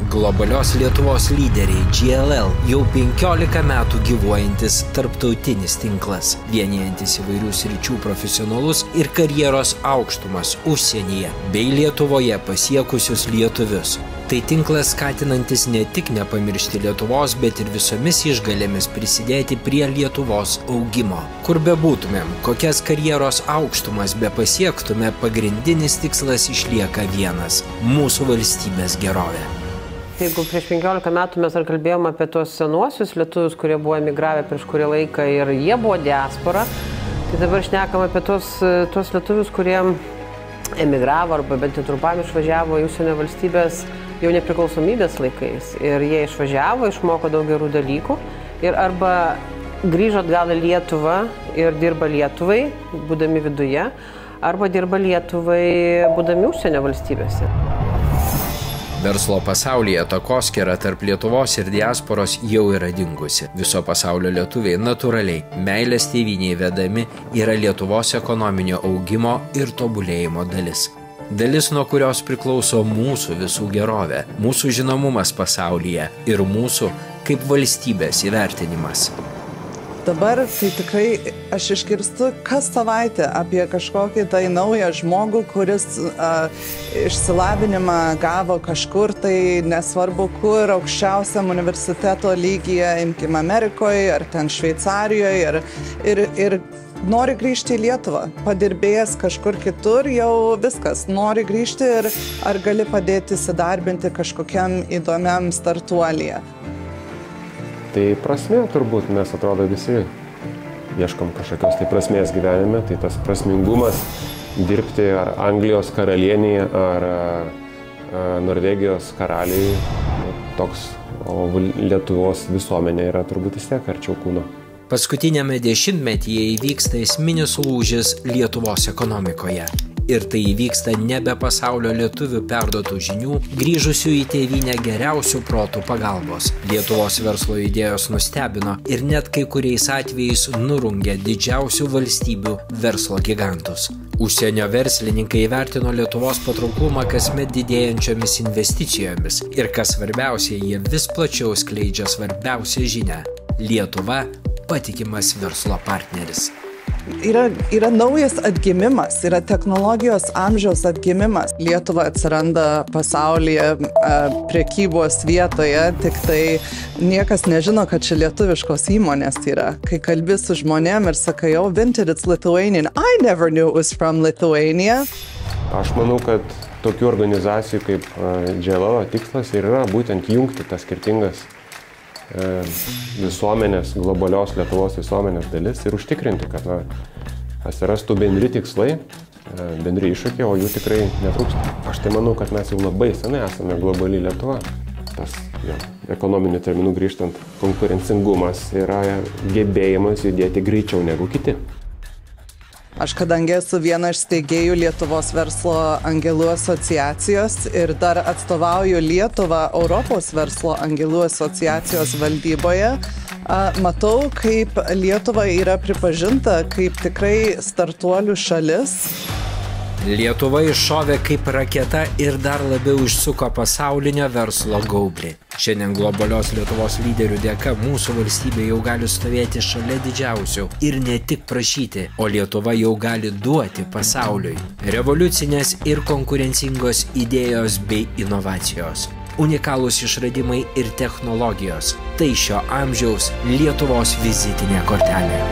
Globalios Lietuvos lyderiai GLL jau 15 metų gyvuojantis tarptautinis tinklas, vienijantis įvairių sričių profesionalus ir karjeros aukštumas užsienyje bei Lietuvoje pasiekusius lietuvius. Tai tinklas skatinantis ne tik nepamiršti Lietuvos, bet ir visomis išgalėmis prisidėti prie Lietuvos augimo. Kur bebūtumėm, kokias karjeros aukštumas bepasiektume, pagrindinis tikslas išlieka vienas – mūsų valstybės gerovė. Jeigu prieš 15 metų mes kalbėjom apie tuos senuosius lietuvius, kurie buvo emigravę prieš kurį laiką ir jie buvo diaspora, tai dabar šnekam apie tuos lietuvius, kurie emigravo arba bent jau trumpam išvažiavo į užsienio valstybės jau nepriklausomybės laikais. Ir jie išvažiavo, išmoko daug gerų dalykų ir arba grįžo atgal į Lietuvą ir dirba Lietuvai, būdami viduje, arba dirba Lietuvai, būdami užsienio valstybėse. Verslo pasaulyje takoskyra tarp Lietuvos ir diasporos jau yra dingusi. Viso pasaulio lietuviai natūraliai, meilės tėvynei vedami, yra Lietuvos ekonominio augimo ir tobulėjimo dalis. Dalis, nuo kurios priklauso mūsų visų gerovė, mūsų žinomumas pasaulyje ir mūsų kaip valstybės įvertinimas. Dabar tai tikrai aš išgirstu kas savaitę apie kažkokį tai naują žmogų, kuris išsilavinimą gavo kažkur, tai nesvarbu kur, aukščiausiam universiteto lygyje, imkim Amerikoje ar ten Šveicarijoje ir nori grįžti į Lietuvą, padirbėjęs kažkur kitur, jau viskas, nori grįžti ir ar gali padėti įsidarbinti kažkokiam įdomiam startuolyje. Tai prasmė turbūt, mes atrodo visi ieškom kažkokios tai prasmės gyvenime, tai tas prasmingumas dirbti ar Anglijos karalienėje ar Norvegijos karaliai, toks, o Lietuvos visuomenė yra turbūt vis tiek arčiau kūno. Paskutinėme dešimtmetyje įvyksta esminis lūžis Lietuvos ekonomikoje. Ir tai įvyksta nebe pasaulio lietuvių perduotų žinių, grįžusių į tėvynę geriausių protų pagalbos. Lietuvos verslo idėjos nustebino ir net kai kuriais atvejais nurungė didžiausių valstybių verslo gigantus. Užsienio verslininkai įvertino Lietuvos patrauklumą kasmet didėjančiomis investicijomis ir kas svarbiausia, jie vis plačiau skleidžia svarbiausią žinią – Lietuva patikimas verslo partneris. Yra naujas atgimimas, yra technologijos amžiaus atgimimas. Lietuva atsiranda pasaulyje prekybos vietoje, tik tai niekas nežino, kad čia lietuviškos įmonės yra. Kai kalbi su žmonėm ir sakai, oh, Vinted, it's Lithuanian. I never knew it was from Lithuania. Aš manau, kad tokių organizacijų kaip GLL tikslas ir yra būtent jungti tas skirtingas visuomenės, globalios Lietuvos visuomenės dalis ir užtikrinti, kad atsirastų bendri tikslai, bendri iššūkiai, o jų tikrai netrūksta. Aš tai manau, kad mes jau labai senai esame globali Lietuva. Tas ekonominių terminų grįžtant konkurencingumas yra gebėjimas judėti greičiau negu kiti. Aš kadangi esu viena iš steigėjų Lietuvos verslo angelų asociacijos ir dar atstovauju Lietuvą Europos verslo angelų asociacijos valdyboje, matau, kaip Lietuva yra pripažinta kaip tikrai startuolių šalis. Lietuva iššovė kaip raketa ir dar labiau išsuko pasaulinio verslo gaublį. Šiandien globalios Lietuvos lyderių dėka mūsų valstybė jau gali stovėti šalia didžiausių ir ne tik prašyti, o Lietuva jau gali duoti pasauliui. Revoliucinės ir konkurencingos idėjos bei inovacijos. Unikalūs išradimai ir technologijos. Tai šio amžiaus Lietuvos vizitinė kortelė.